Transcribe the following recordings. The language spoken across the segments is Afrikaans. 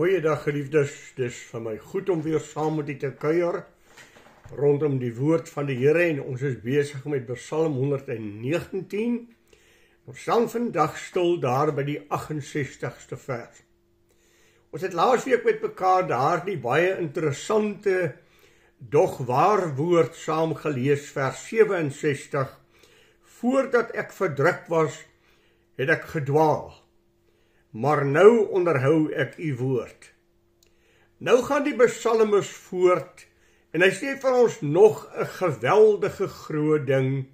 Goeiedag geliefdes, dis vir my goed om weer saam met u te kuier rondom die woord van die Here en ons is besig met Psalm 119. Ons staan vandag stil daar by die 68ste vers. Ons het laasweek met mekaar daar die baie interessante, doch waar woord saam gelees, vers 67. Voordat ek verdruk was, het ek gedwaal. Maar nou onderhou ek u woord. Nou gaan die psalmis voort en hy sê vir ons nog 'n geweldige groot ding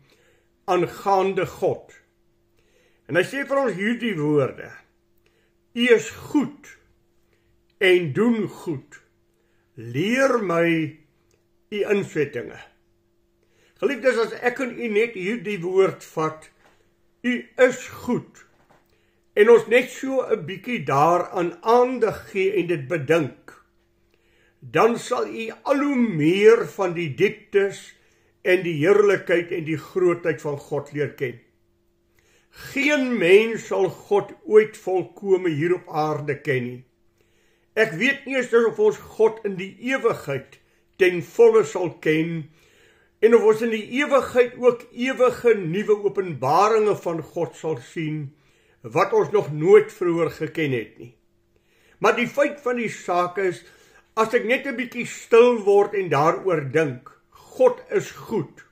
aangaande God. En hy sê vir ons hierdie woorde: U is goed en doen goed. Leer my u insettinge. Geliefdes, as ek en u net hierdie woord vat, u is goed, en ons net so 'n bietjie daaraan aandag gee en dit bedink, dan sal u al hoe meer van die dieptes en die heerlikheid en die grootheid van God leer ken. Geen mens sal God ooit volkome hier op aarde ken nie. Ek weet nie eens of ons God in die ewigheid ten volle sal ken, en of ons in die ewigheid ook ewige nuwe openbaringe van God sal sien, wat ons nog nooit vroeër geken het nie. Maar die feit van die saak is, as ek net 'n bietjie stil word en daaroor dink, God is goed,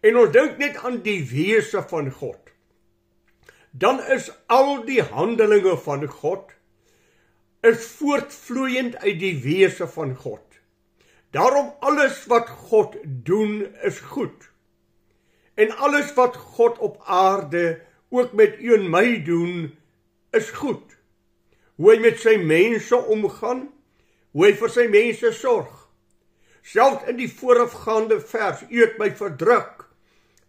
en ons dink net aan die wese van God, dan is al die handelinge van God, is voortvloeiend uit die wese van God. Daarom alles wat God doen is goed, en alles wat God op aarde ook met u en my doen, is goed. Hoe hy met sy mense omgaan, hoe hy vir sy mense sorg. Selfs in die voorafgaande vers, u het my verdruk,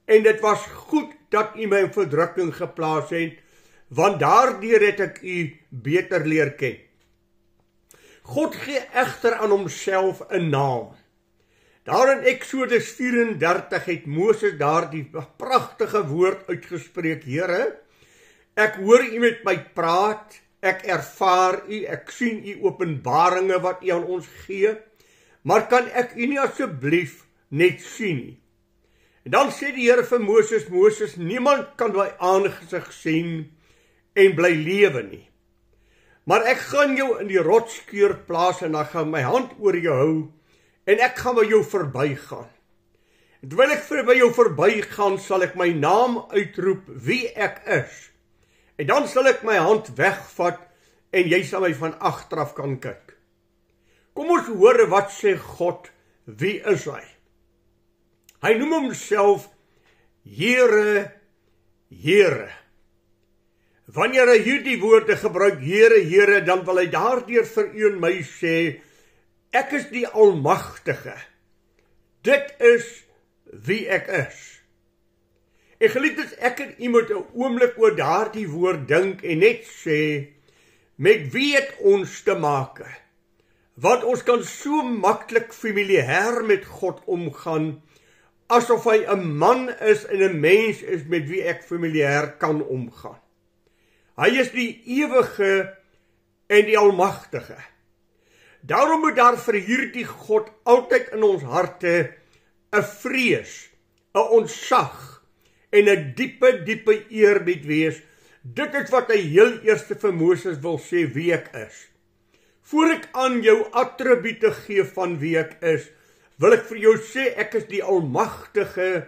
en dit was goed dat u my in verdrukking geplaas het, want daardeur het ek u beter leer ken. God gee egter aan homself 'n naam. Daar in Exodus 34 het Moses daar die pragtige woord uitgespreek: Here, ek hoor u met my praat, ek ervaar u, ek sien u openbaringe wat u aan ons gee, maar kan ek u nie asseblief net sien nie? En dan sê die Here vir Moses: Moses, niemand kan my aangesig sien en bly lewe nie. Maar ek gaan jou in die rotskuur plaas en dan gaan my hand oor jou hou en ek gaan by jou verbygaan. En terwyl ek by jou verbygaan, sal ek my naam uitroep wie ek is. En dan sal ek my hand wegvat en jy sal my van agteraf kan kyk. Kom ons hoor wat sê God, wie is hy? Hy noem homself Here, Here. Wanneer hy hierdie woorde gebruik, Here, Here, dan wil hy daardeur vir u en my sê, ek is die Almagtige. Dit is wie ek is. En geliefdes, ek en u moet 'n oomblik oor daardie woord dink en net sê, met wie het ons te maak? Want ons kan so maklik familiêr met God omgaan, asof hy 'n man is en 'n mens is met wie ek familiêr kan omgaan. Hy is die ewige en die Almagtige. Daarom moet daar vir hierdie God altyd in ons harte 'n vrees, 'n ontzag en 'n diepe eerbied wees. Dit is wat hy heel eers vir Moses wil sê wie ek is. Voor ek aan jou attribute gee van wie ek is, wil ek vir jou sê ek is die Almagtige,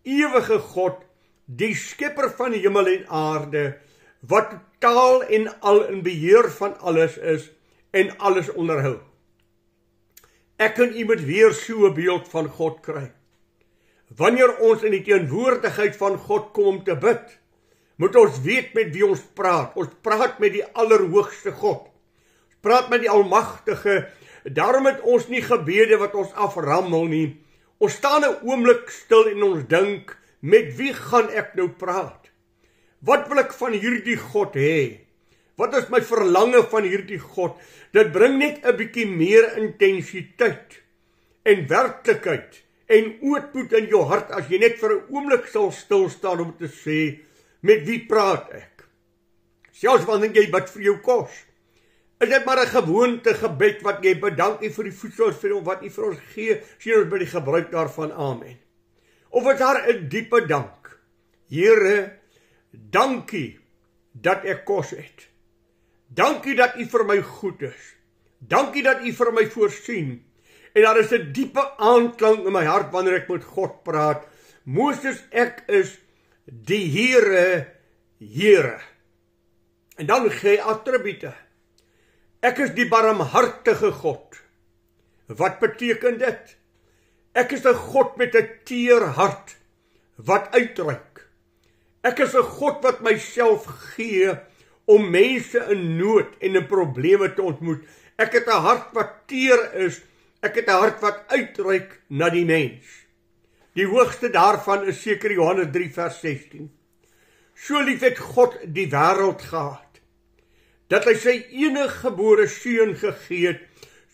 ewige God, die skepper van hemel en aarde, wat totaal en al in beheer van alles is en alles onderhou. Ek en u moet weer so 'n beeld van God kry. Wanneer ons in die teenwoordigheid van God kom om te bid, moet ons weet met wie ons praat. Ons praat met die Allerhoogste God. Ons praat met die Almagtige. Daarom het ons nie gebede wat ons aframmel nie. Ons staan 'n oomblik stil en ons dink, met wie gaan ek nou praat? Wat wil ek van hierdie God hê? Wat is my verlange van hierdie God? Dit bring net 'n bietjie meer intensiteit en werklikheid en ootmoed in jou hart as jy net vir 'n oomblik sal stil staan om te sê, met wie praat ek? Selfs wanneer jy bid vir jou kos, Is dit maar 'n gewoonte gebed wat jy bedank U vir die voedsel vir wat U vir ons gee, sien ons by die gebruik daarvan, amen. Of is daar 'n diepe dank? Here, dankie dat ek kos het. Dankie dat U vir my goed is. Dankie dat U vir my voorsien. En daar is 'n diepe aanklank in my hart wanneer ek met God praat. Moses, ek is die Here, Here. En dan gee hy attribute. Ek is die barmhartige God. Wat beteken dit? Ek is 'n God met 'n teer hart wat uitreik. Ek is 'n God wat myself gee om mense in nood en in probleme te ontmoet. Ek het 'n hart wat teer is. Ek het 'n hart wat uitreik na die mens. Die hoogste daarvan is seker Johannes 3 vers 16. So lief het God die wêreld gehad, dat hy sy eniggebore seun gegee het,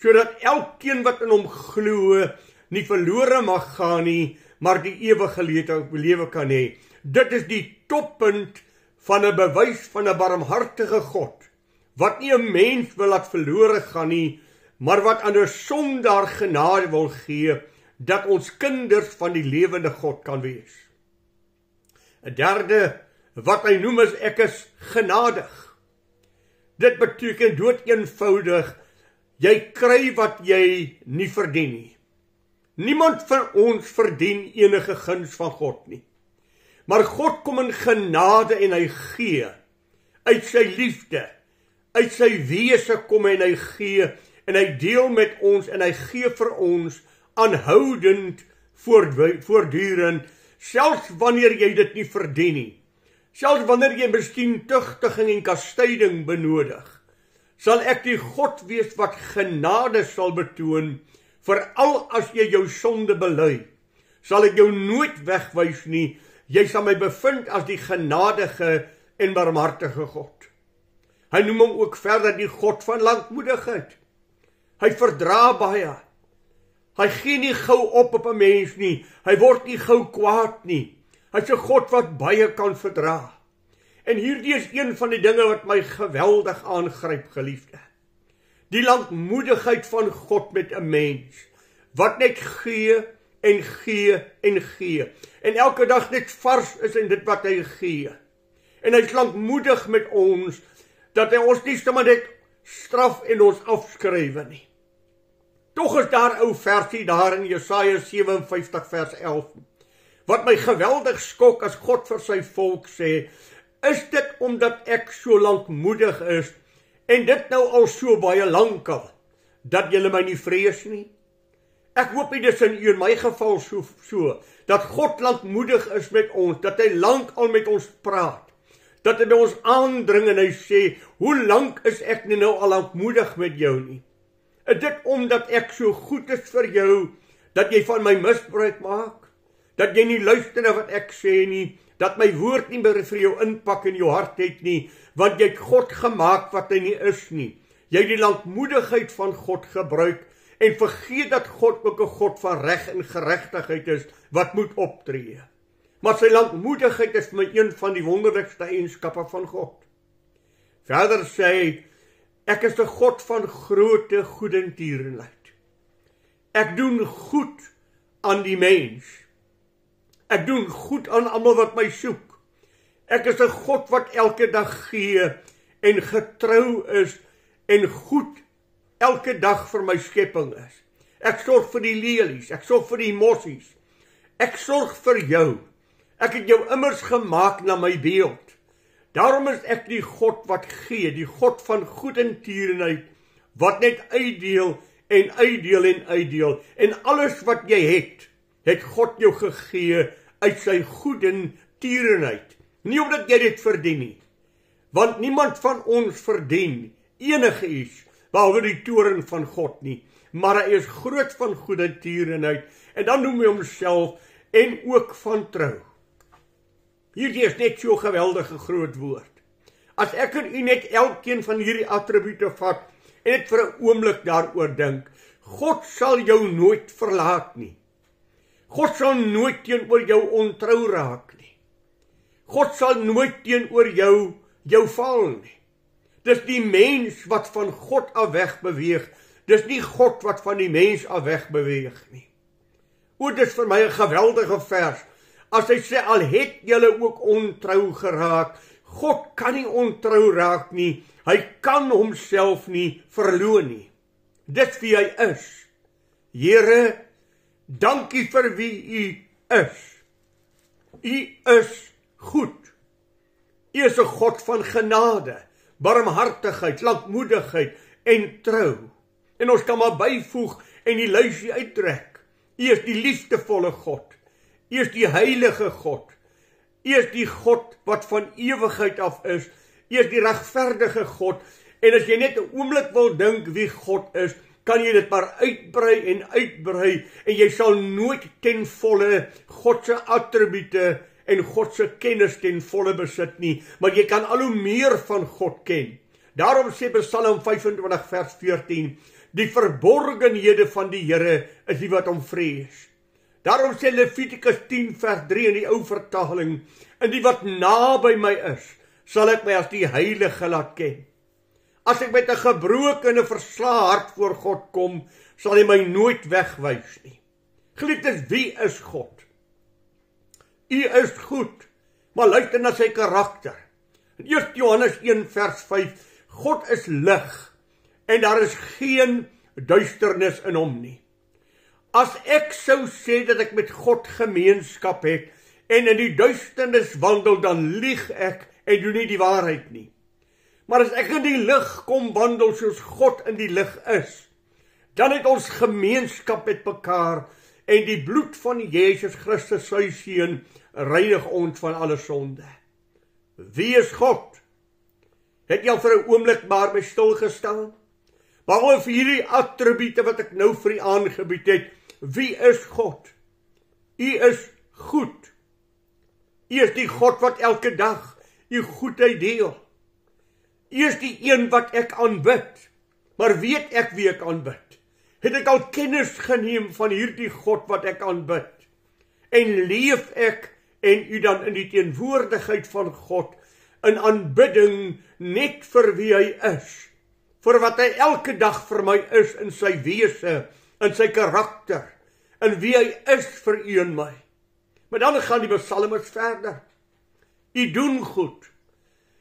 sodat elkeen wat in hom glo, nie verlore mag gaan nie, maar die ewige lewe kan hê. Dit is die toppunt van 'n bewys van 'n barmhartige God, wat nie 'n mens wil laat verlore gaan nie, maar wat aan 'n sondaar genade wil gee, dat ons kinders van die lewende God kan wees. 'n derde, wat hy noem is, ek is genadig. Dit beteken dood eenvoudig, jy kry wat jy nie verdien nie. Niemand van ons verdien enige guns van God nie. Maar God kom in genade en hy gee, uit sy liefde, uit sy wese kom en hy gee, en hy deel met ons, en hy gee vir ons, aanhoudend, voortdurend, selfs wanneer jy dit nie verdien nie. Selfs wanneer jy miskien tugtiging en kastyding benodig, sal ek die God wees wat genade sal betoon, veral as jy jou sonde bely, sal ek jou nooit wegwys nie, jy sal my bevind as die genadige en barmhartige God. Hy noem hom ook verder die God van lankmoedigheid. Hy verdra baie. Hy gee nie gou op 'n mens nie, hy word nie gou kwaad nie. Hy's 'n God wat baie kan verdra. En hierdie is een van die dinge wat my geweldig aangryp, geliefde. Die lankmoedigheid van God met 'n mens, wat net gee en gee en gee. En elke dag net vars is in dit wat hy gee. En hy's lankmoedig met ons, dat hy ons nie sommer net straf en ons afskrywe nie. Tog is daar 'n ou versie daar in Jesaja 57 vers 11, wat my geweldig skok as God vir sy volk sê, is dit omdat ek so lankmoedig is, en dit nou al so baie lankal, dat julle my nie vrees nie? Ek hoop nie dis in u en my geval so, dat God lankmoedig is met ons, dat hy lank al met ons praat, dat hy by ons aandring en hy sê, hoe lank is ek nie nou al lankmoedig met jou nie? Is dit omdat ek so goed is vir jou, dat jy van my misbruik maak? Dat jy nie luister na wat ek sê nie, dat my woord nie meer vir jou inpak in jou hart het nie, want jy het God gemaak wat hy nie is nie. Jy het die lankmoedigheid van God gebruik, en vergeet dat God ook 'n God van reg en geregtigheid is, wat moet optree. Maar sy lankmoedigheid is vir my een van die wonderlikste eienskappe van God. Verder sê hy, ek is 'n God van groote goedertierenheid. Ek doen goed aan die mens. Ek doen goed aan almal wat my soek. Ek is 'n God wat elke dag gee en getrou is en goed elke dag vir my skepping is. Ek sorg vir die lelies, ek sorg vir die mossies. Ek sorg vir jou. Ek het jou immers gemaak na my beeld. Daarom is ek die God wat gee, die God van goedertierenheid, wat net uitdeel en uitdeel en uitdeel. En alles wat jy het God jou gegee uit sy goedertierenheid. Nie omdat jy dit verdien nie, want niemand van ons verdien enige iets, behalwe die toorn van God nie, maar hy is groot van goedertierenheid, en dan noem hy homself, en ook van trou. Hierdie is net so geweldige groot woord. As ek en u net elkeen van hierdie attribute vat, en net vir 'n oomblik daaroor dink, God sal jou nooit verlaat nie. God sal nooit teenoor jou ontrou raak nie. God sal nooit teenoor jou val nie. Dis die mens wat van God af weg beweeg. Dis nie God wat van die mens af weg beweeg nie. O, dis vir my 'n geweldige vers. As hy sê, al het julle ook ontrou geraak, God kan nie ontrou raak nie. Hy kan homself nie verloon nie. Dis wie hy is. Here, dankie vir wie u is. U is goed. U is 'n God van genade, barmhartigheid, lankmoedigheid en trou. En ons kan maar byvoeg en die lysie uittrek. U is die liefdevolle God. U is die heilige God. U is die God wat van ewigheid af is. U is die regverdige God. En as jy net 'n oomblik wil dink wie God is, kan jy dit maar uitbrei en jy sal nooit ten volle God se attribute en God se kennis ten volle besit nie, maar jy kan al hoe meer van God ken. Daarom sê Psalm 25 vers 14, die verborgenhede van die Here is die wat hom vrees. Daarom sê Levitikus 10 vers 3 in die ou vertaling, en die wat naby my is, sal ek my as die heilige laat ken. As ek met 'n gebroke en 'n verslae hart voor God kom, sal hy my nooit wegwys nie. Geliefdes, wie is God? U is goed, maar luister na sy karakter. In 1 Johannes 1 vers 5, God is lig, en daar is geen duisternis in hom nie. As ek sou sê dat ek met God gemeenskap het, en in die duisternis wandel, dan lieg ek en doen nie die waarheid nie. Maar as ek in die lig kom wandel soos God in die lig is, dan het ons gemeenskap met mekaar en die bloed van Jesus Christus, sy seun, reinig ons van alle sonde. Wie is God? Het jy al vir 'n oomblik maar by stil gestaan? Behalwe vir hierdie attribute wat ek nou vir u aangebied het, wie is God? U is goed. U is die God wat elke dag u goedheid deel. U is die een wat ek aanbid. Maar weet ek wie ek aanbid? Het ek al kennis geneem van hierdie God wat ek aanbid? En leef ek en u dan in die teenwoordigheid van God, in aanbidding net vir wie hy is, vir wat hy elke dag vir my is in sy wese, in sy karakter, in wie hy is vir u en my. Maar dan gaan die psalmis verder. U doen goed.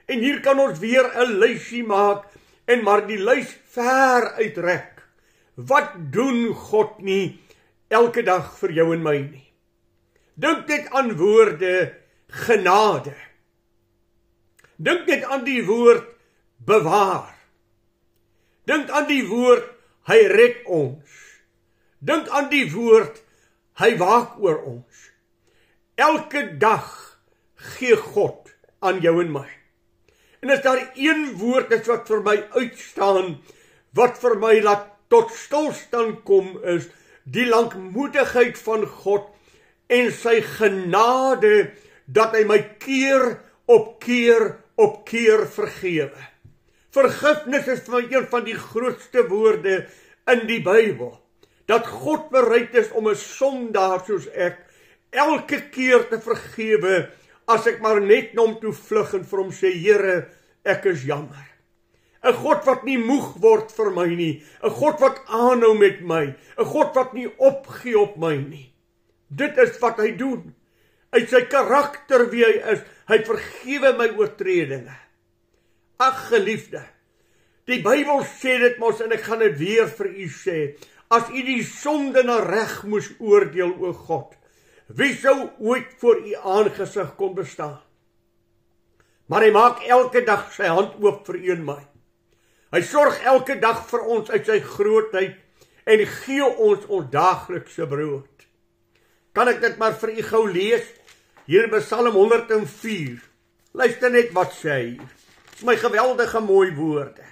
En hier kan ons weer 'n lysie maak en maar die lys ver uitrek. Wat doen God nie elke dag vir jou en my nie? Dink net aan woorde genade. Dink net aan die woord bewaar. Dink aan die woord hy red ons. Dink aan die woord hy waak oor ons. Elke dag gee God aan jou en my. En as daar een woord is wat vir my uitstaan, wat vir my laat tot stilstand kom, is die lankmoedigheid van God en sy genade, dat hy my keer op keer vergewe. Vergifnis is vir my een van die grootste woorde in die Bybel. Dat God bereid is om 'n sondaar soos ek elke keer te vergewe, as ek maar net na hom toe vlug en vir hom sê, Here, ek is jammer. 'n God wat nie moeg word vir my nie, 'n God wat aanhou met my, 'n God wat nie opgee op my nie. Dit is wat hy doen. Uit sy karakter wie hy is, hy vergewe my oortredinge. Ag geliefde, die Bybel sê dit mos, en ek gaan dit weer vir u sê, as u die sonde na reg moes oordeel, o God, wie sou ooit voor u aangesig kon bestaan? Maar hy maak elke dag sy hand oop vir u en my. Hy sorg elke dag vir ons uit sy grootheid en gee ons daaglikse brood. Kan ek dit maar vir u gou lees? Hier in Psalm 104. Luister net wat sê hy hier. Dis my geweldige mooi woorde.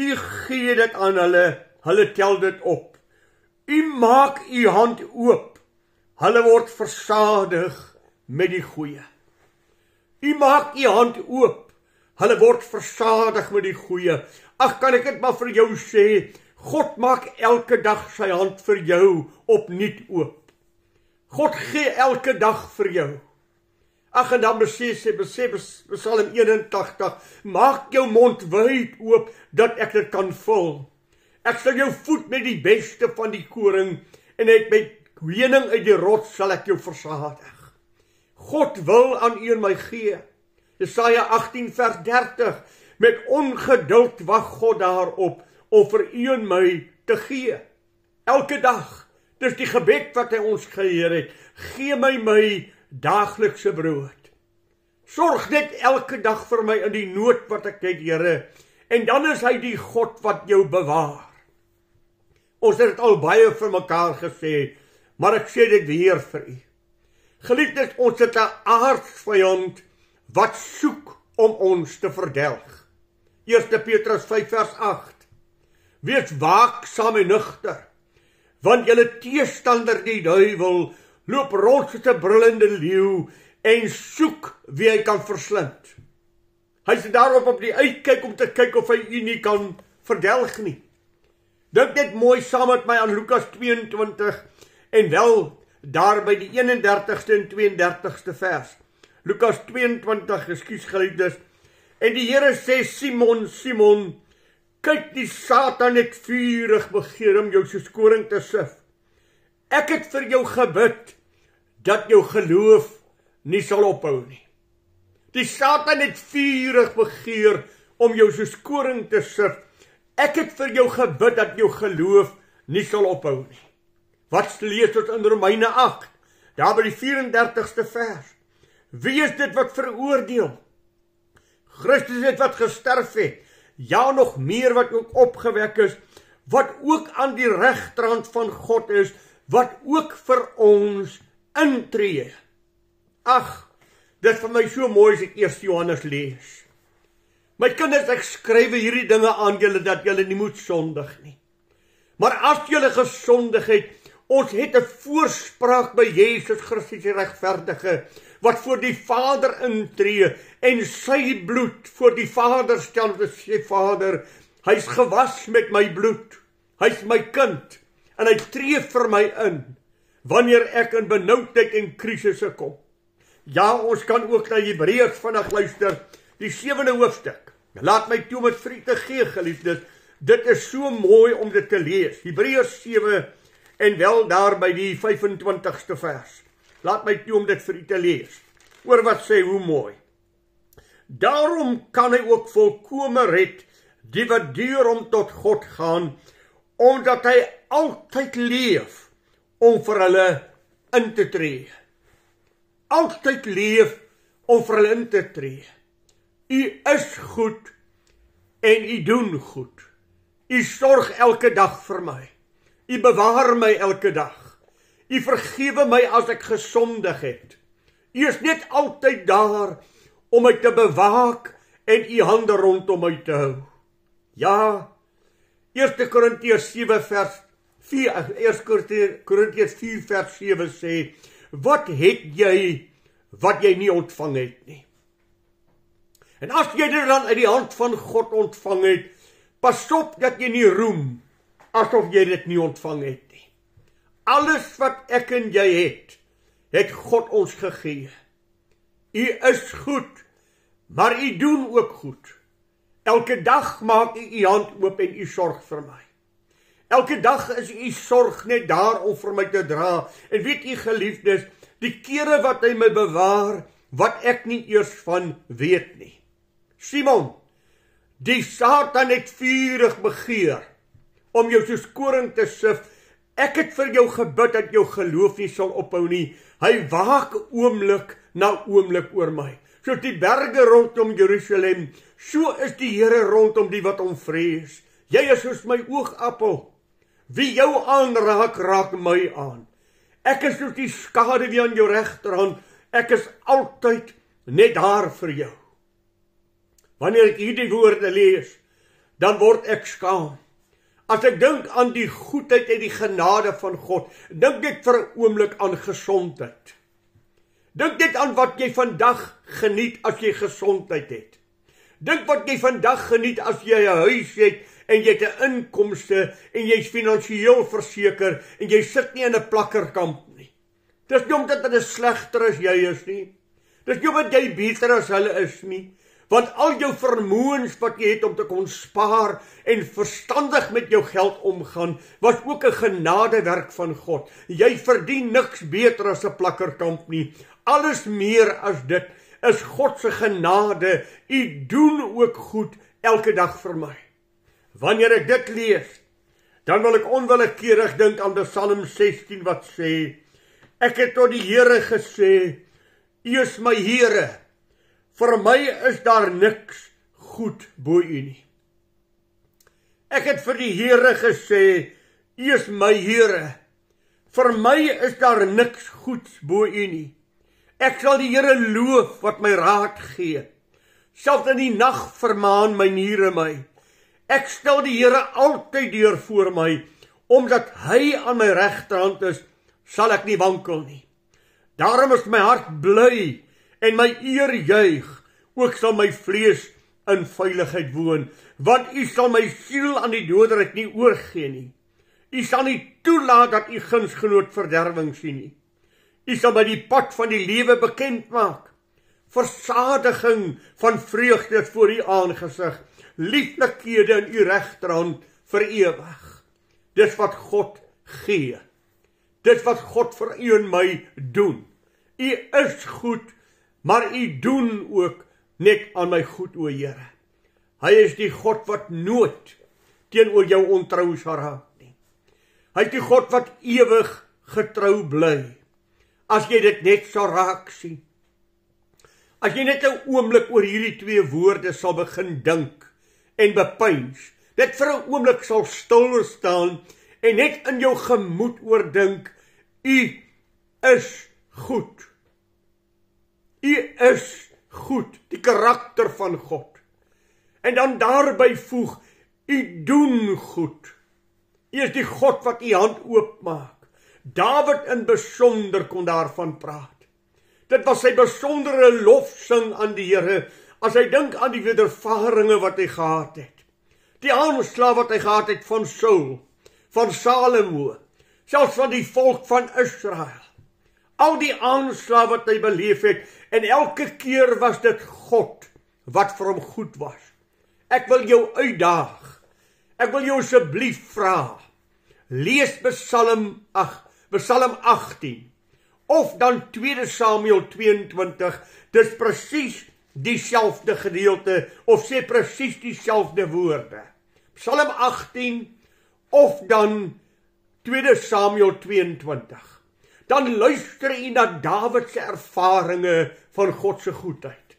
U gee dit aan hulle tel dit op. U maak u hand oop. Hulle word versadig met die goeie. U maak u hand oop. Hulle word versadig met die goeie. Ag, kan ek dit maar vir jou sê, God maak elke dag sy hand vir jou opnuut oop. God gee elke dag vir jou. Ag, en dan besef Psalm 81, maak jou mond wyd oop, dat ek dit kan vul. Ek sal jou voed met die beste van die koring, en ek met honing uit die rots sal ek jou versadig. God wil aan u en my gee. Jesaja 18 vers 30, met ongeduld wag God daarop, om vir u en my te gee. Elke dag, dis die gebed wat hy ons geleer het, gee my daaglikse brood. Sorg net elke dag vir my in die nood wat ek het, Here, en dan is hy die God wat jou bewaar. Ons het dit al baie vir mekaar gesê, maar ek sê dit weer vir u. Geliefdes, ons het 'n aardsvyand wat soek om ons te verdelg. 1 Petrus 5 vers 8. Wees waaksaam en nugter, want julle teestander die duiwel loop rond soos 'n brullende leeu en soek wie hy kan verslind. Hy is daarop op die uitkyk om te kyk of hy u nie kan verdelg nie. Dink net mooi saam met my aan Lukas 22 en wel daar by die 31ste en 32ste vers. Lukas 22, ekskuus geliefdes. En die Here sê, Simon, Simon, kyk, die Satan het vurig begeer om jou soos koring te sif. Ek het vir jou gebid, dat jou geloof nie sal ophou nie. Die Satan het vurig begeer om jou soos koring te sif. Ek het vir jou gebid, dat jou geloof nie sal ophou nie. Wat lees ons in Romeine 8, daar by die 34ste vers. Wie is dit wat veroordeel? Christus het wat gesterf het, ja nog meer wat ook opgewek is, wat ook aan die regterhand van God is, wat ook vir ons intree. Ag, dit vir my so mooi as ek 1 Johannes lees. My kinders, ek skryf hierdie dinge aan julle, dat julle nie moet sondig nie. Maar as julle gesondig het, ons het 'n voorspraak by Jesus Christus die regverdige, wat voor die Vader intree, en sy bloed voor die Vader stel, te sê, Vader, hy's gewas met my bloed, hy's my kind, en hy tree vir my in, wanneer ek in benoudheid en krisisse kom. Ja, ons kan ook na Hebreërs vandag luister, die 7de hoofstuk. Laat my toe met vir u te gee, geliefdes, dit is so mooi om dit te lees. Hebreërs 7 en wel daar by die 25ste vers. Laat my toe om dit vir u te lees. Hoor wat sê, hoe mooi. Daarom kan hy ook volkome red, die wat deur hom tot God gaan, omdat hy altyd leef, om vir hulle in te tree. Altyd leef, om vir hulle in te tree. U is goed, en u doen goed. U sorg elke dag vir my. U bewaar my elke dag. U vergewe my as ek gesondig het. U is net altyd daar om my te bewaak en u hande rondom my te hou. Ja, 1 Korintiërs 7 vers 4, 1 Korintiërs 4 vers 7 sê, wat het jy wat jy nie ontvang het nie? En as jy dit dan uit die hand van God ontvang het, pas op dat jy nie roem, asof jy dit nie ontvang het nie. Alles wat ek en jy het God ons gegee. U is goed, maar u doen ook goed. Elke dag maak u hand oop en u sorg vir my. Elke dag is u sorg net daar om vir my te dra. En weet u geliefdes, die kere wat hy my bewaar, wat ek nie eers van weet nie. Simon, die Satan het vurig begeer om jou soos koring te sif. Ek het vir jou gebid dat jou geloof nie sal ophou nie. Hy waak oomblik na oomblik oor my. Soos die berge rondom Jerusalem, so is die Here rondom die wat hom vrees. Jy is soos my oogappel. Wie jou aanraak, raak my aan. Ek is soos die skaduwee aan jou regterhand. Ek is altyd net daar vir jou. Wanneer ek hierdie woorde lees, dan word ek skaam. As ek dink aan die goedheid en die genade van God, dink ek vir 'n oomblik aan gesondheid. Dink net aan wat jy vandag geniet as jy gesondheid het. Dink wat jy vandag geniet as jy 'n huis het en jy het 'n inkomste en jy's finansiëel verseker en jy sit nie in 'n plakkerkamp nie. Dis nie omdat dit slegter as jy is nie. Dis nie omdat jy beter as hulle is nie, want al jou vermoëns wat jy het om te kon spaar en verstandig met jou geld omgaan, was ook 'n genadewerk van God. Jy verdien niks beter as 'n plakkerkamp nie. Alles meer as dit is God se genade. U doen ook goed elke dag vir my. Wanneer ek dit lees, dan wil ek onwillekeurig dink aan Psalm 16 wat sê, ek het tot die Here gesê, U is my Here, vir my is daar niks goed bo U nie. Ek het vir die Here gesê, U is my Here, vir my is daar niks goeds bo U nie. Ek sal die Here loof wat my raad gee, selfs in die nag vermaan my niere my. Ek stel die Here altyd deur voor my, omdat hy aan my regterhand is, sal ek nie wankel nie. Daarom is my hart bly en my eer juig, ook sal my vlees in veiligheid woon, want U sal my siel aan die doderyk nie oorgee nie. U sal nie toelaat dat U gunsgenoot verderwing sien nie. U sal my die pad van die lewe bekend maak. Versadiging van vreugde voor U aangesig, lieflikhede in U regterhand vir ewig. Dis wat God gee. Dis wat God vir U en my doen. U is goed, maar U doen ook net aan my goed, o Here. Hy is die God wat nooit teenoor jou ontrou sal raak nie. Hy is die God wat ewig getrou bly. As jy dit net sal raak sien. As jy net 'n oomblik oor hierdie twee woorde sal begin dink en bepeins, dit vir 'n oomblik sal stil staan en net in jou gemoed oordink, U is goed. U is goed, die karakter van God. En dan daarby voeg, U doen goed. U is die God wat U hand oopmaak. Dawid in besonder kon daarvan praat. Dit was sy besondere lofsing aan die Here, as hy dink aan die wedervarings wat hy gehad het. Die aanslag wat hy gehad het van Saul, van Salomo, selfs van die volk van Israel. Al die aanslag wat hy beleef het, en elke keer was dit God wat vir hom goed was. Ek wil jou uitdaag, ek wil jou asseblief vra, lees Psalm 18, of dan 2 Samuel 22, dis presies dieselfde gedeelte, of sê presies dieselfde woorde. Psalm 18, of dan 2 Samuel 22. Dan luister u na Dawid se ervarings van God se goedheid.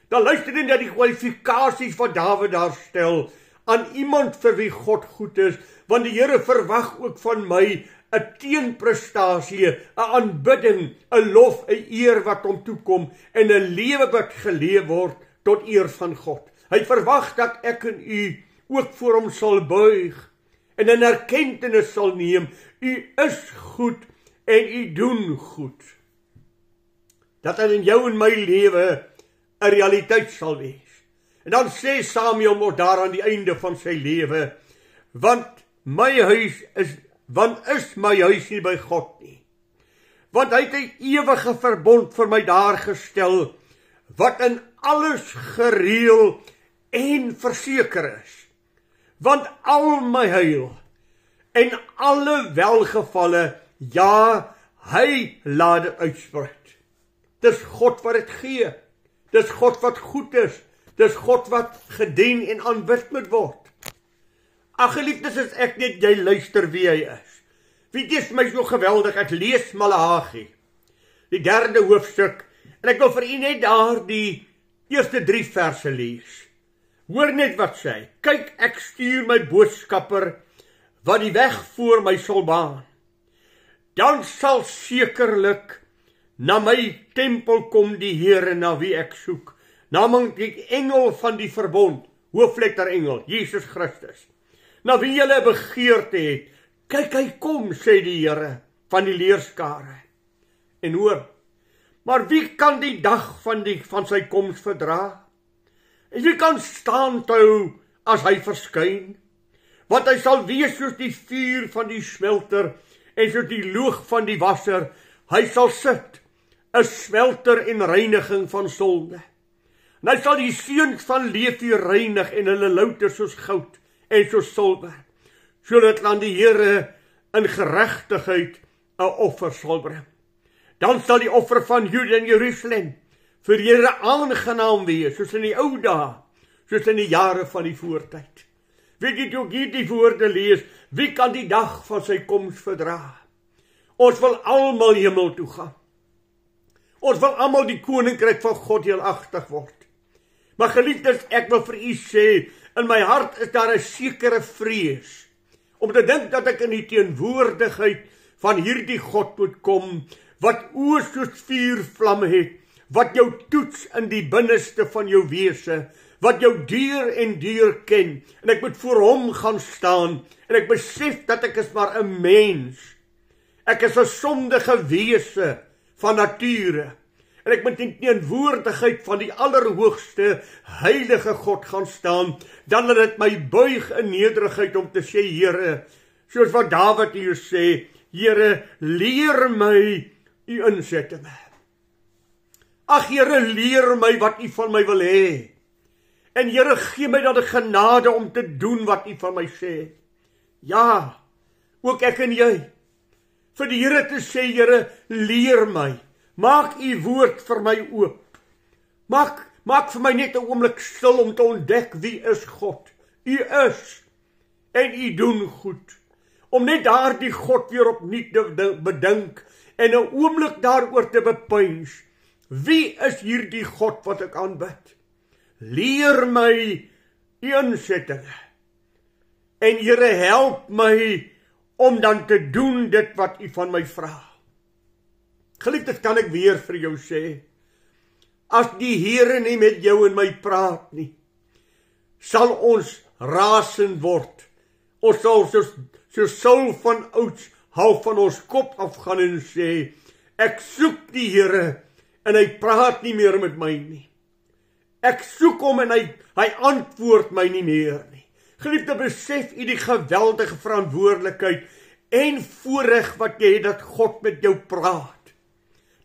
Dan luister u na die kwalifikasies wat Dawid daar stel, aan iemand vir wie God goed is, want die Here verwag ook van my 'n teenprestasie, 'n aanbidding, 'n lof, 'n eer wat hom toekom, en 'n lewe wat geleef word tot eer van God. Hy verwag dat ek en u ook voor hom sal buig, en 'n erkenning sal neem, u is goed, en u doen goed. Dat dit in jou en my lewe 'n realiteit sal wees. En dan sê Samuel mos daar aan die einde van sy lewe, want is my huis nie by God nie. Want hy het 'n ewige verbond vir my daar gestel, wat in alles gereël en verseker is. Want al my heil en alle welgevalle, ja, hy laat dit uitspreid. Dis God wat dit gee. Dis God wat goed is. Dis God wat gedien en aanbid moet word. Ag geliefdes, as ek net jy luister wie hy is. Weet jy, is my so geweldig, ek lees Maleagi, die 3de hoofstuk, en ek wil vir u net daar die eerste 3 verse lees. Hoor net wat sê hy. Kyk, ek stuur my boodskapper, wat die weg voor my sal baan. Dan sal sekerlik na my tempel kom die Here na wie ek soek, namelijk die engel van die verbond, hoofletter engel, Jesus Christus, na wie julle begeerte het. Kyk, hy kom, sê die Here van die leerskare. En hoor, maar wie kan die dag van sy koms verdra? En wie kan staan hou as hy verskyn? Want hy sal wees soos die vuur van die smelter en soos die loog van die wasser. Hy sal sit 'n swelter en reiniging van sonde. En hy sal die seuns van Levi reinig en hulle louter soos goud en soos silwer, sodat aan die Here in geregtigheid 'n offer sal bring. Dan sal die offer van Juda en Jerusalem vir die Here aangenaam wees, soos in die ou dae, soos in die jare van die voortyd. Weet jy, toe ek hierdie woorde lees, wie kan die dag van sy koms verdra? Ons wil almal hemel toe gaan. Ons wil almal die koninkryk van God deelagtig word. Maar geliefdes, ek wil vir u sê, in my hart is daar 'n sekere vrees, om te dink dat ek in die teenwoordigheid van hierdie God moet kom, wat oë soos vuurvlamme het, wat jou toets in die binneste van jou wese, wat jou deur en deur ken, en ek moet voor hom gaan staan, en ek besef dat ek is maar 'n mens, ek is 'n sondige wese van nature, en ek moet in teenwoordigheid van die allerhoogste heilige God gaan staan, dan laat dit my buig in nederigheid om te sê, Here, soos wat Dawid hier sê, Here, leer my u insettinge. Ag Here, leer my wat u van my wil hê. En Here, gee my dan die genade om te doen wat u van my sê. Ja, ook ek en jy. Vir die Here te sê, Here, leer my. Maak u woord vir my oop. Maak vir my net 'n oomblik stil om te ontdek wie is God. U is en u doen goed. Om net daardie God weer opnuut te bedink en 'n oomblik daaroor te bepeins. Wie is hierdie God wat ek aanbid? Leer my u insettinge. En Here, help my om dan te doen dit wat u van my vra. Geliefdes, kan ek weer vir jou sê, as die Here nie met jou en my praat nie, sal ons rasend word. Ons sal soos Saul van ouds half van ons kop afgaan en sê, ek soek die Here en hy praat nie meer met my nie. Ek soek hom en hy antwoord my nie meer nie. Geliefde, besef u die geweldige verantwoordelikheid en voorreg wat jy het dat God met jou praat.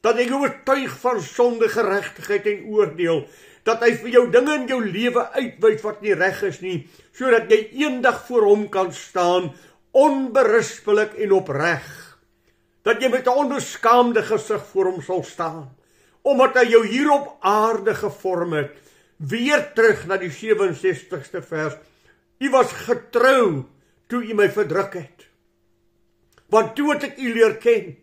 Dat hy jou oortuig van sonde, geregtigheid en oordeel, dat hy vir jou dinge in jou lewe uitwys wat nie reg is nie, sodat jy eendag voor hom kan staan, onberispelik en opreg, dat jy met 'n onbeskaamde gesig voor hom sal staan, omdat hy jou hier op aarde gevorm het. Weer terug na die 67ste vers, u was getrou toe u my verdruk het, want toe het ek u leer ken.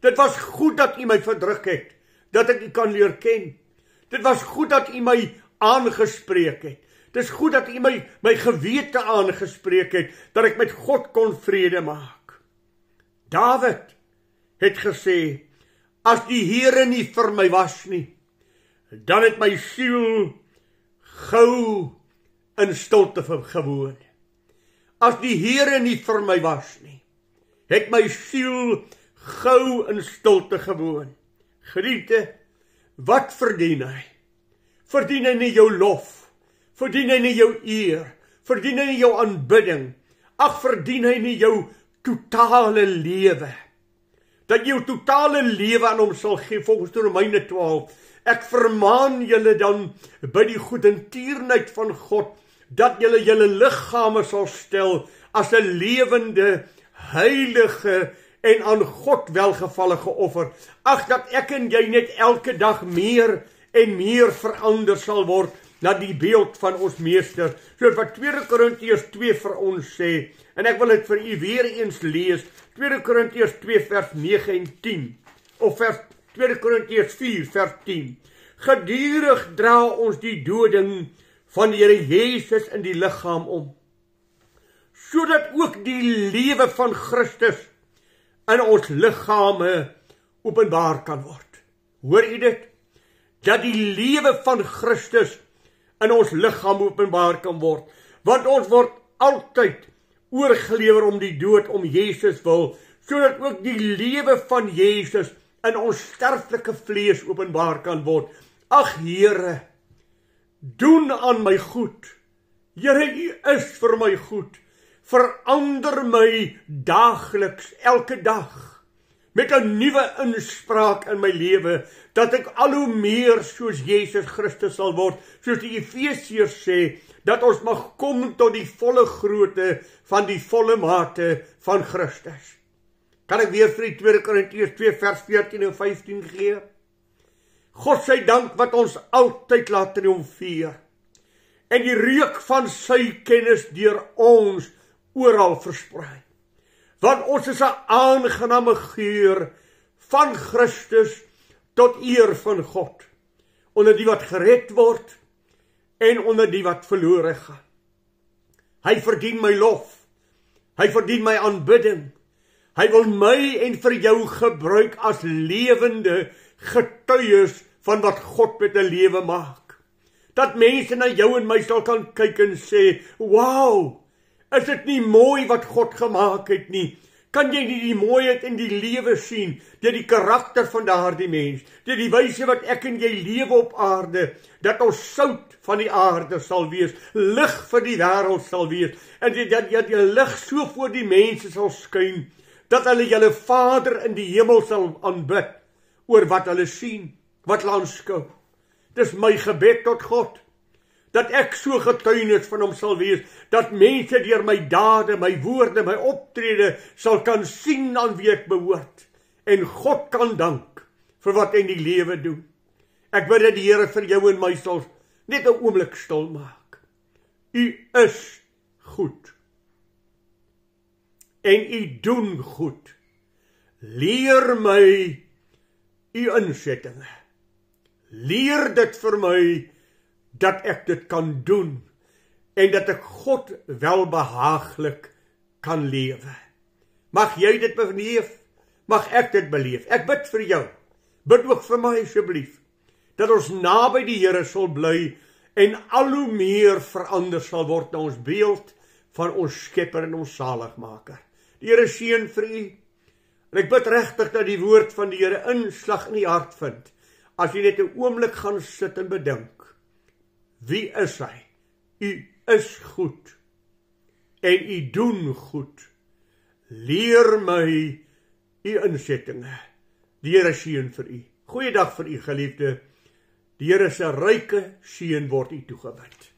Dit was goed dat u my verdruk het, dat ek u kan leer ken. Dit was goed dat u my aangespreek het. Dit is goed dat u my gewete aangespreek het, dat ek met God kon vrede maak. Dawid het gesê, as die Here nie vir my was nie, dan het my siel gou in stilte gewoon. As die Here nie vir my was nie, het my siel gou in stilte gewoon. Geliefde, wat verdien hy? Verdien hy nie jou lof? Verdien hy nie jou eer? Verdien hy nie jou aanbidding? Ag, verdien hy nie jou totale lewe? Dat jou totale lewe aan hom sal gee, volgens Romeine 12. Ek vermaan julle dan by die goedertierenheid van God, dat julle julle liggame sal stel as 'n lewende, heilige en aan God welgevallige offer. Ag, dat ek en jy net elke dag meer en meer verander sal word na die beeld van ons meester. So wat 2 Korintiërs 2 vir ons sê, en ek wil dit vir u weer eens lees, 2 Korintiërs 2 vers 9 en 10, of 2 Korintiërs 4 vers 10. Gedurig dra ons die doding van die Here Jesus in die liggaam om, sodat ook die lewe van Christus in ons liggame openbaar kan word. Hoor u dit? Dat die lewe van Christus in ons liggaam openbaar kan word. Want ons word altyd oorgelewer om die dood om Jesus wil, sodat ook die lewe van Jesus in ons sterflike vlees openbaar kan word. Ag Here, doen aan my goed. Here, u is vir my goed. Verander my daagliks, elke dag, met 'n nuwe inspraak in my lewe, dat ek al hoe meer soos Jesus Christus sal word, soos die Efesiërs sê, dat ons mag kom tot die volle grootte van die volle mate van Christus. Kan ek weer vir die 2 Korintiërs 2 vers 14 en 15 gee? God sy dank wat ons altyd laat triomfeer, en die reuk van sy kennis deur ons oral versprei. Want ons is 'n aangename geur van Christus tot eer van God, onder die wat gered word en onder die wat verlore gaan. Hy verdien my lof, hy verdien my aanbidding, hy wil my en vir jou gebruik as lewende getuies van wat God met 'n lewe maak. Dat mense na jou en my sal kan kyk en sê, wow, is dit nie mooi wat God gemaak het nie? Kan jy nie die mooiheid in die lewe sien, deur die karakter van daardie mens, deur die wyse wat ek en jy lewe op aarde, dat ons sout van die aarde sal wees, lig vir die wêreld sal wees, en dat die lig so voor die mense sal skyn, dat hulle julle Vader in die hemel sal aanbid, oor wat hulle sien, wat hulle aanskou. Dis my gebed tot God, dat ek so getuienis van hom sal wees, dat mense deur my dade, my woorde, my optrede sal kan sien aan wie ek behoort, en God kan dank vir wat hy in die lewe doen. Ek bid dat die Here vir jou en my sal net 'n oomblik stil maak. U is goed, en u doen goed. Leer my u insettinge. Leer dit vir my, dat ek dit kan doen, en dat ek God welbehaaglik kan lewe. Mag jy dit beleef, mag ek dit beleef. Ek bid vir jou, bid ook vir my asseblief, dat ons naby die Here sal bly, en al hoe meer verander sal word na ons beeld van ons Skepper en ons Saligmaker. Die Here seën vir u, en ek bid regtig dat die woord van die Here inslag in die hart vind, as jy net 'n oomblik gaan sit en bedink, wie is hy? U is goed, en u doen goed. Leer my u insettinge. Die Here seën vir u. Goeiedag vir u geliefde. Die Here se ryke seën word u toegewyd.